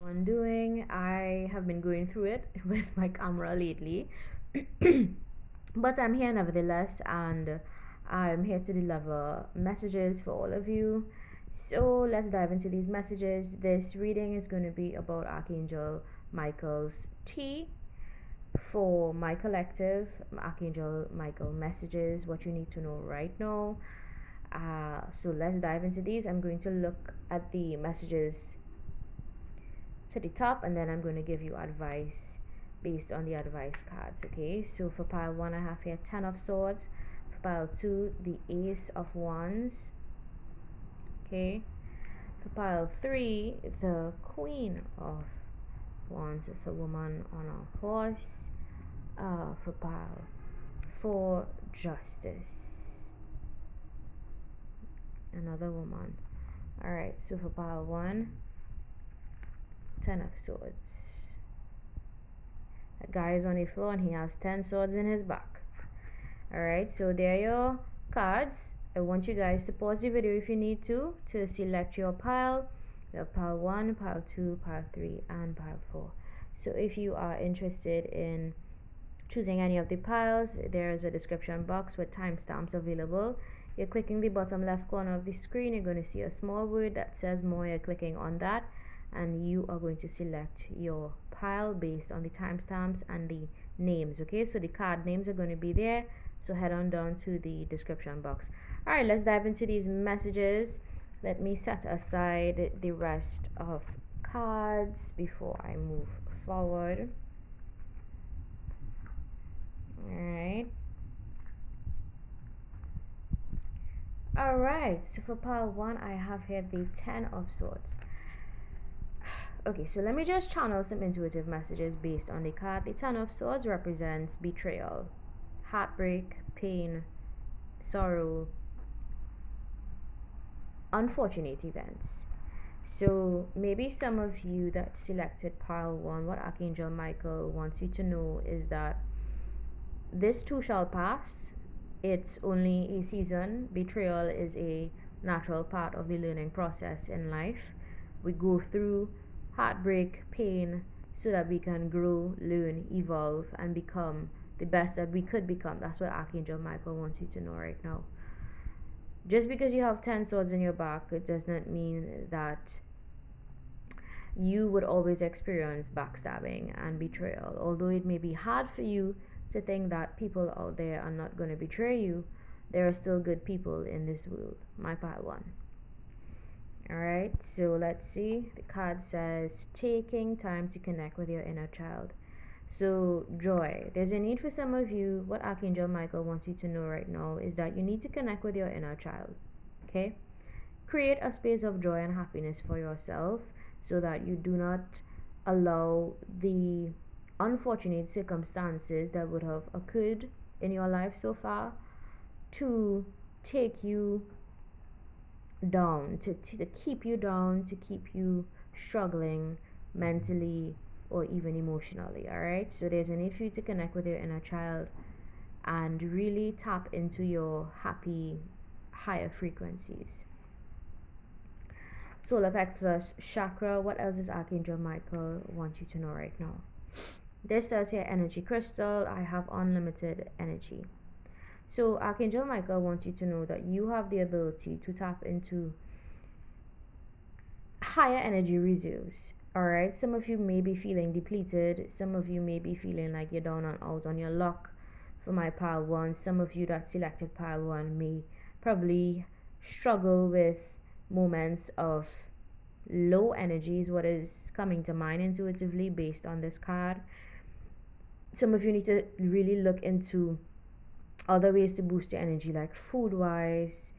On doing. I have been going through it with my camera lately, but I'm here nevertheless, and I'm here to deliver messages for all of you. So let's dive into these messages. This reading is going to be about Archangel Michael's T for my collective. Archangel Michael messages, what you need to know right now. So let's dive into these. I'm going to look at the messages to the top, and then I'm going to give you advice based on the advice cards. Okay, so for pile 1 I have here 10 of swords. For pile 2, the ace of wands. Okay, for pile 3, the queen of wands. It's a woman on a horse. For pile 4, justice, another woman. All right, so for pile 1, 10 of swords. That guy is on the floor and he has 10 swords in his back. Alright, so there are your cards. I want you guys to pause the video if you need to select your pile. We have pile 1, pile 2, pile 3, and pile 4. So if you are interested in choosing any of the piles, there is a description box with timestamps available. You're clicking the bottom left corner of the screen. You're going to see a small word that says more. You're clicking on that, and you are going to select your pile based on the timestamps and the names. Okay, so the card names are going to be there, so head on down to the description box. All right, let's dive into these messages. Let me set aside the rest of cards before I move forward. All right, so for pile 1 I have here the 10 of swords. Okay, so let me just channel some intuitive messages based on the card. The 10 of swords represents betrayal, heartbreak, pain, sorrow, unfortunate events. So maybe some of you that selected pile 1, what Archangel Michael wants you to know is that this too shall pass. It's only a season. Betrayal is a natural part of the learning process in life. We go through heartbreak, pain, so that we can grow, learn, evolve, and become the best that we could become. That's what Archangel Michael wants you to know right now. Just because you have 10 swords in your back, it does not mean that you would always experience backstabbing and betrayal. Although it may be hard for you to think that people out there are not going to betray you, there are still good people in this world. My pile 1. Alright, so let's see. The card says taking time to connect with your inner child. So, joy. There's a need for some of you. What Archangel Michael wants you to know right now is that you need to connect with your inner child. Okay? Create a space of joy and happiness for yourself so that you do not allow the unfortunate circumstances that would have occurred in your life so far to take you down, to keep you down, to keep you struggling mentally or even emotionally. All right, so there's a need for you to connect with your inner child and really tap into your happy higher frequencies. Solar plexus chakra. What else does Archangel Michael want you to know right now? This says here energy crystal. I have unlimited energy. So Archangel Michael wants you to know that you have the ability to tap into higher energy reserves. Alright, some of you may be feeling depleted. Some of you may be feeling like you're down and out on your luck. For my pile 1, some of you that selected pile 1 may probably struggle with moments of low energy is what is coming to mind intuitively based on this card. Some of you need to really look into other ways to boost your energy, like food wise,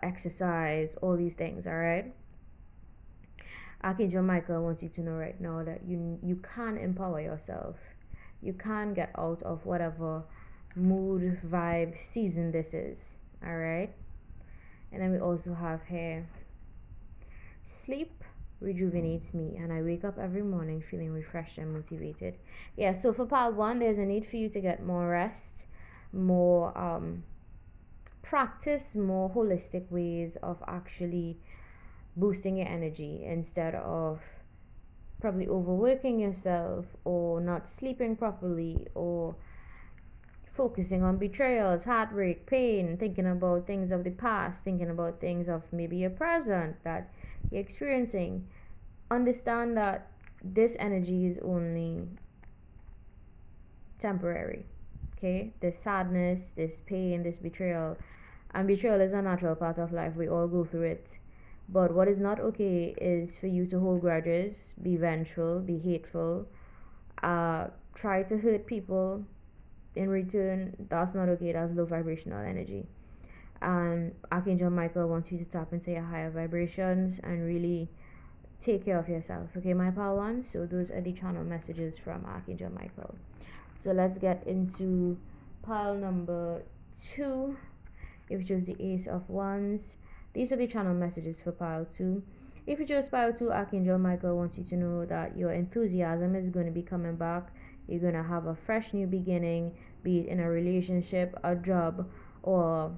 exercise, all these things. All right, Archangel Michael wants you to know right now that you can empower yourself. You can get out of whatever mood, vibe, season this is. All right, and then we also have here sleep rejuvenates me and I wake up every morning feeling refreshed and motivated. Yeah, so for pile 1, there's a need for you to get more rest, more practice more holistic ways of actually boosting your energy instead of probably overworking yourself, or not sleeping properly, or focusing on betrayals, heartbreak, pain, thinking about things of the past, thinking about things of maybe your present that you're experiencing. Understand that this energy is only temporary. Okay, this sadness, this pain, this betrayal, and betrayal is a natural part of life. We all go through it. But what is not okay is for you to hold grudges, be vengeful, be hateful, try to hurt people in return. That's not okay. That's low vibrational energy. And Archangel Michael wants you to tap into your higher vibrations and really take care of yourself. Okay, my pal one. So those are the channel messages from Archangel Michael. So let's get into pile number 2. If you choose the Ace of Wands, these are the channel messages for pile 2. If you chose pile 2, Archangel Michael wants you to know that your enthusiasm is going to be coming back. You're going to have a fresh new beginning, be it in a relationship, a job, or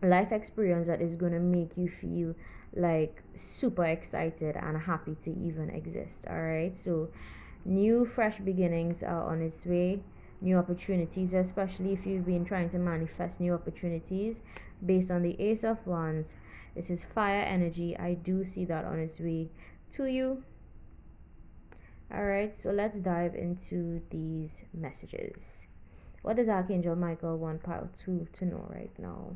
life experience that is going to make you feel like super excited and happy to even exist. All right, so new fresh beginnings are on its way, new opportunities, especially if you've been trying to manifest new opportunities based on the Ace of Wands. This is fire energy. I do see that on its way to you. All right, so let's dive into these messages. What does Archangel Michael want pile 2 to know right now?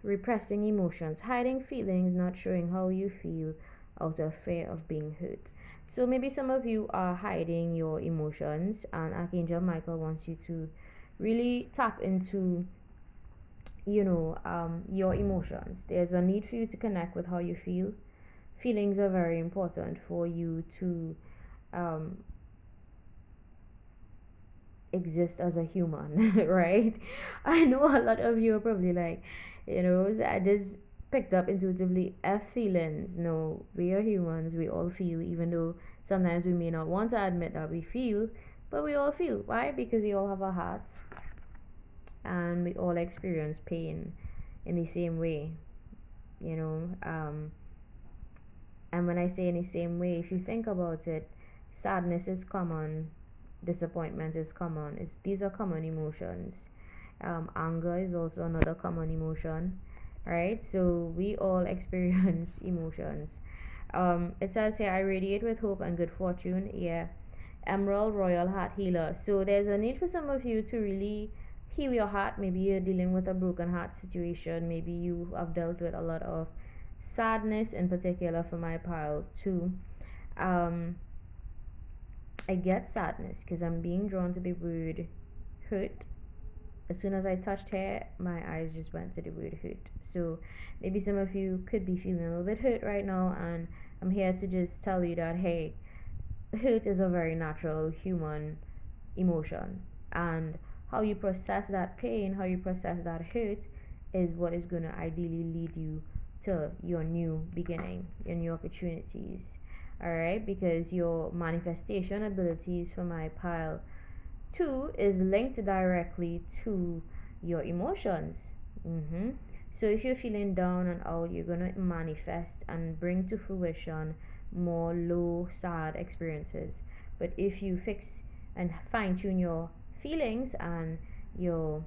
Repressing emotions, hiding feelings, not showing how you feel out of fear of being hurt. So maybe some of you are hiding your emotions, and Archangel Michael wants you to really tap into your emotions. There's a need for you to connect with how you feel. Feelings are very important for you to exist as a human, right? I know a lot of you are probably like, I just picked up intuitively F feelings. No, we are humans. We all feel, even though sometimes we may not want to admit that we feel, but we all feel. Why? Because we all have our hearts, and we all experience pain in the same way, you know. And when I say in the same way, if you think about it, sadness is common, disappointment is common. These are common emotions. Anger is also another common emotion, right? So we all experience emotions. It says here, I radiate with hope and good fortune. Yeah, Emerald Royal Heart Healer. So there's a need for some of you to really heal your heart. Maybe you're dealing with a broken heart situation. Maybe you have dealt with a lot of sadness, in particular for my pile 2. I get sadness because I'm being drawn to the word hurt. As soon as I touched hair, my eyes just went to the word hurt. So maybe some of you could be feeling a little bit hurt right now, and I'm here to just tell you that, hey, hurt is a very natural human emotion, and how you process that pain, how you process that hurt, is what is going to ideally lead you to your new beginning, your new opportunities. All right, because your manifestation abilities for my pile 2 is linked directly to your emotions. So if you're feeling down and out, you're going to manifest and bring to fruition more low, sad experiences. But if you fix and fine tune your feelings and your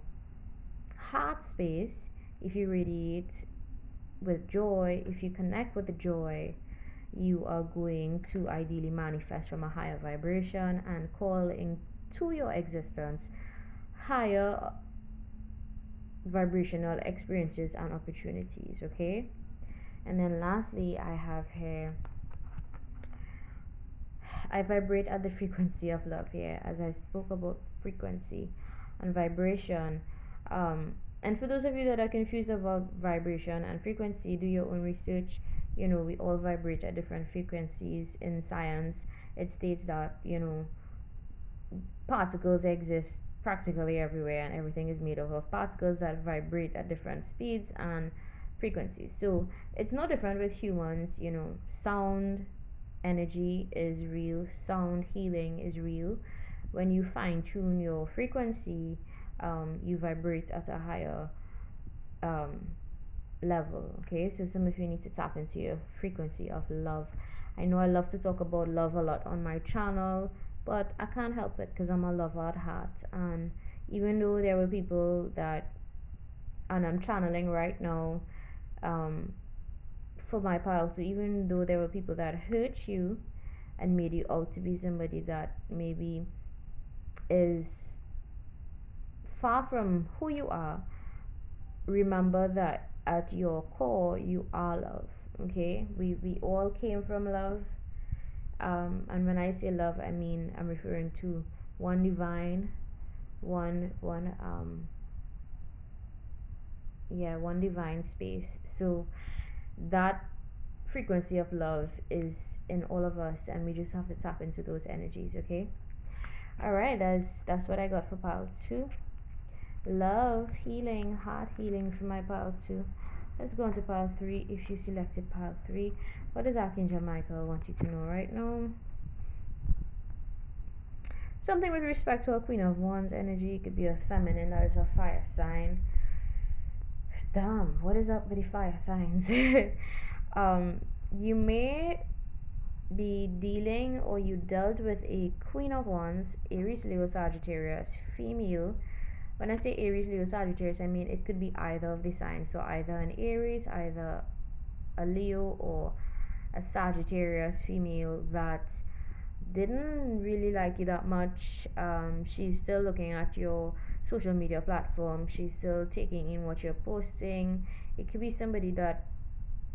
heart space, if you radiate with joy, if you connect with the joy, you are going to ideally manifest from a higher vibration and call into your existence higher vibrational experiences and opportunities. Okay, and then lastly, I have here, I vibrate at the frequency of love here, as I spoke about frequency and vibration. And for those of you that are confused about vibration and frequency, do your own research. We all vibrate at different frequencies. In science, it states that, particles exist practically everywhere, and everything is made up of particles that vibrate at different speeds and frequencies. So it's no different with humans. Sound energy is real, sound healing is real. When you fine tune your frequency, you vibrate at a higher level. Okay, so some of you need to tap into your frequency of love. I know I love to talk about love a lot on my channel, but I can't help it because I'm a lover at heart. And even though there were people that, and I'm channeling right now, um, for my pile too, even though there were people that hurt you and made you out to be somebody that maybe is far from who you are, remember that at your core you are love. Okay, we all came from love. And when I say love, I mean I'm referring to one divine, one one divine space. So that frequency of love is in all of us, and we just have to tap into those energies. Okay, all right, that's what I got for pile 2. Love, healing, heart healing for my pile 2. Let's go on to pile 3. If you selected pile 3, what does Archangel Michael want you to know right now? Something with respect to a Queen of Wands energy. It could be a feminine, that is a fire sign. Damn, what is up with the fire signs? You may be dealing, or you dealt with, a Queen of Wands, Aries, Leo, Sagittarius, female. When I say Aries, Leo, Sagittarius, I mean it could be either of the signs. So either an Aries, either a Leo, or a Sagittarius female that didn't really like you that much. She's still looking at your social media platform. She's still taking in what you're posting. It could be somebody that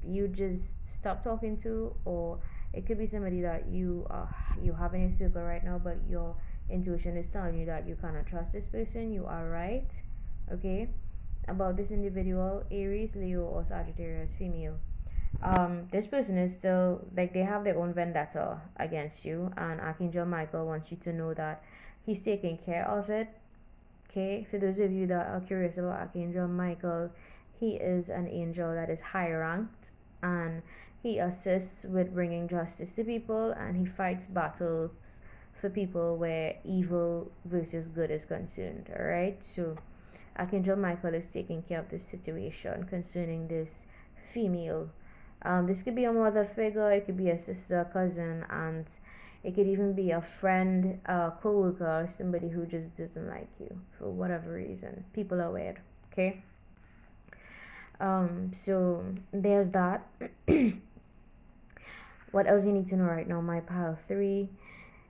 you just stop talking to, or it could be somebody that you have in your circle right now, but your intuition is telling you that you cannot trust this person. You are right, okay, about this individual, Aries, Leo, or Sagittarius female. This person is still, like, they have their own vendetta against you, and Archangel Michael wants you to know that he's taking care of it. Okay, for those of you that are curious about Archangel Michael, he is an angel that is high ranked, and he assists with bringing justice to people, and he fights battles for people where evil versus good is concerned. All right, so Archangel Michael is taking care of this situation concerning this female. This could be a mother figure, it could be a sister, cousin, aunt, it could even be a friend, a co-worker, somebody who just doesn't like you for whatever reason. People are weird, okay? So there's that. What else you need to know right now? My pile 3,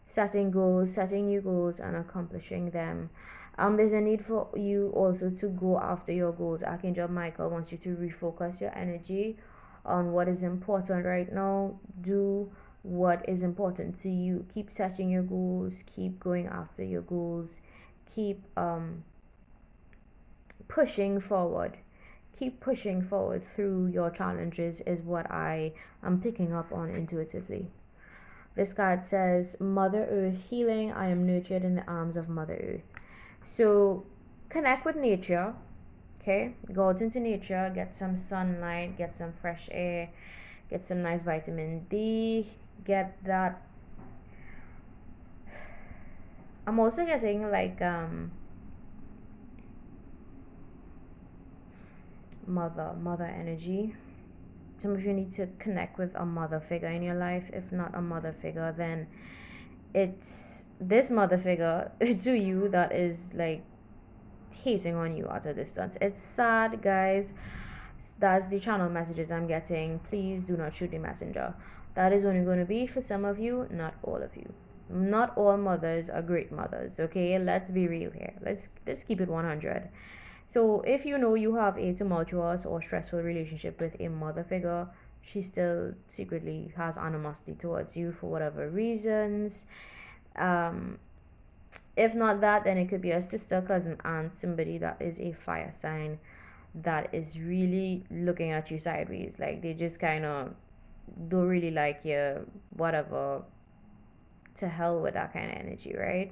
setting goals, setting new goals, and accomplishing them. There's a need for you also to go after your goals. Archangel Michael wants you to refocus your energy on what is important right now. Do what is important to you. Keep setting your goals, keep going after your goals, keep pushing forward. Keep pushing forward through your challenges is what I am picking up on intuitively. This card says, Mother Earth healing. I am nurtured in the arms of Mother Earth. So connect with nature. Okay, go out into nature, get some sunlight, get some fresh air, get some nice vitamin D, get that. I'm also getting like mother energy. Some of you need to connect with a mother figure in your life. If not a mother figure, then it's this mother figure to you that is like hating on you at a distance. It's sad, guys. That's the channel messages I'm getting. Please do not shoot the messenger. That is only going to be for some of you, not all of you. Not all mothers are great mothers, okay? Let's be real here. Let's keep it 100. So if you know you have a tumultuous or stressful relationship with a mother figure, she still secretly has animosity towards you for whatever reasons. If not that, then it could be a sister, cousin, aunt, somebody that is a fire sign that is really looking at you sideways. Like they just kind of don't really like you, whatever. To hell with that kind of energy, right?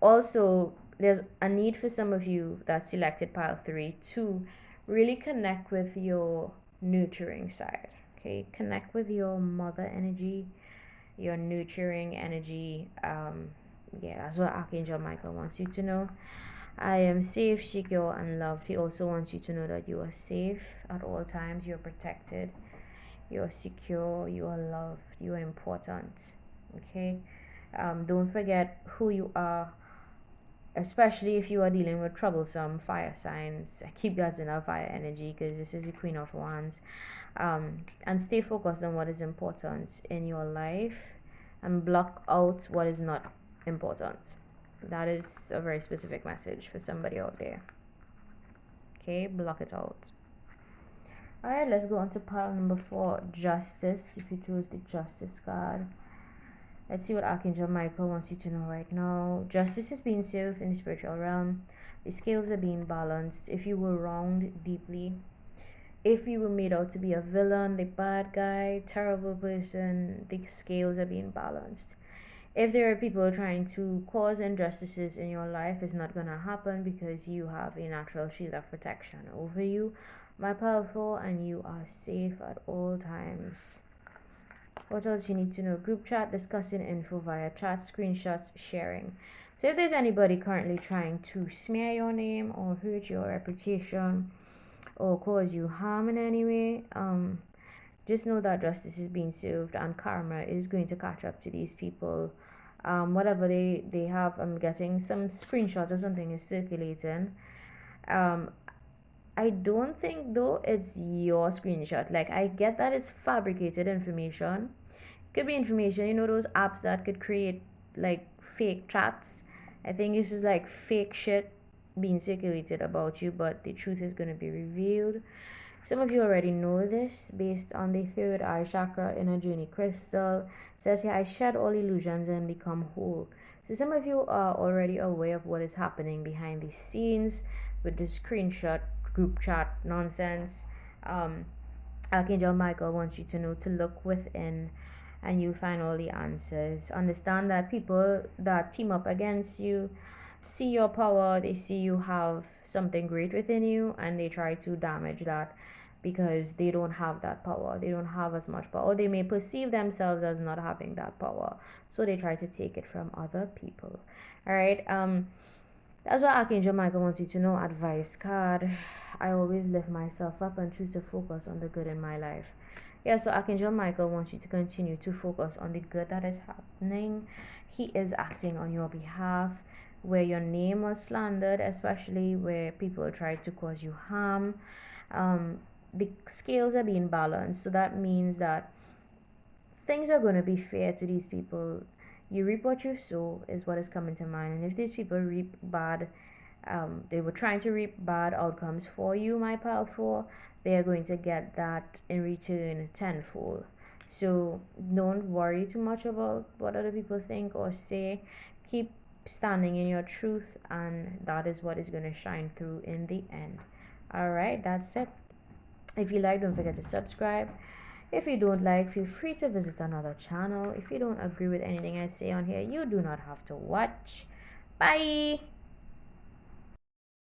Also, there's a need for some of you that selected pile 3 to really connect with your nurturing side. Okay, connect with your mother energy, your nurturing energy. Yeah, that's what Archangel Michael wants you to know. I am safe, secure, and loved. He also wants you to know that you are safe at all times, you're protected, you're secure, you are loved, you are important. Okay? Don't forget who you are, especially if you are dealing with troublesome fire signs. Keep that in our fire energy because this is the Queen of Wands. And stay focused on what is important in your life and block out what is not important. That is a very specific message for somebody out there. Okay, block it out. Alright, let's go on to pile number 4, Justice. If you choose the Justice card, let's see what Archangel Michael wants you to know right now. Justice is being served in the spiritual realm. The scales are being balanced. If you were wronged deeply, if you were made out to be a villain, the bad guy, terrible person, the scales are being balanced. If there are people trying to cause injustices in your life, it's not going to happen because you have a natural shield of protection over you, my powerful, and you are safe at all times. What else you need to know? Group chat, discussing info via chat, screenshots, sharing. So if there's anybody currently trying to smear your name or hurt your reputation or cause you harm in any way, just know that justice is being served and karma is going to catch up to these people. Whatever they have, I'm getting some screenshot or something is circulating. I don't think though it's your screenshot. Like, I get that it's fabricated information. Could be information, you know, those apps that could create like fake chats. I think this is like fake shit being circulated about you, but the truth is going to be revealed. Some of you already know this based on the third eye chakra inner journey crystal. It says here, I shed all illusions and become whole. So some of you are already aware of what is happening behind the scenes with the screenshot group chat nonsense. Archangel Michael wants you to know to look within and you'll find all the answers. Understand that people that team up against you see your power, they see you have something great within you, and they try to damage that because they don't have that power. They don't have as much power. Or they may perceive themselves as not having that power. So they try to take it from other people. Alright, that's what Archangel Michael wants you to know. Advice card. I always lift myself up and choose to focus on the good in my life. Yeah, so Archangel Michael wants you to continue to focus on the good that is happening. He is acting on your behalf. Where your name was slandered, especially where people tried to cause you harm, the scales are being balanced. So that means that things are going to be fair to these people. You reap what you sow is what is coming to mind. And if these people reap bad, they were trying to reap bad outcomes for you, my powerful, they are going to get that in return tenfold. So don't worry too much about what other people think or say. Keep standing in your truth, and that is what is going to shine through in the end. All right, that's it. If you like, don't forget to subscribe. If you don't like, feel free to visit another channel. If you don't agree with anything I say on here, you do not have to watch. Bye.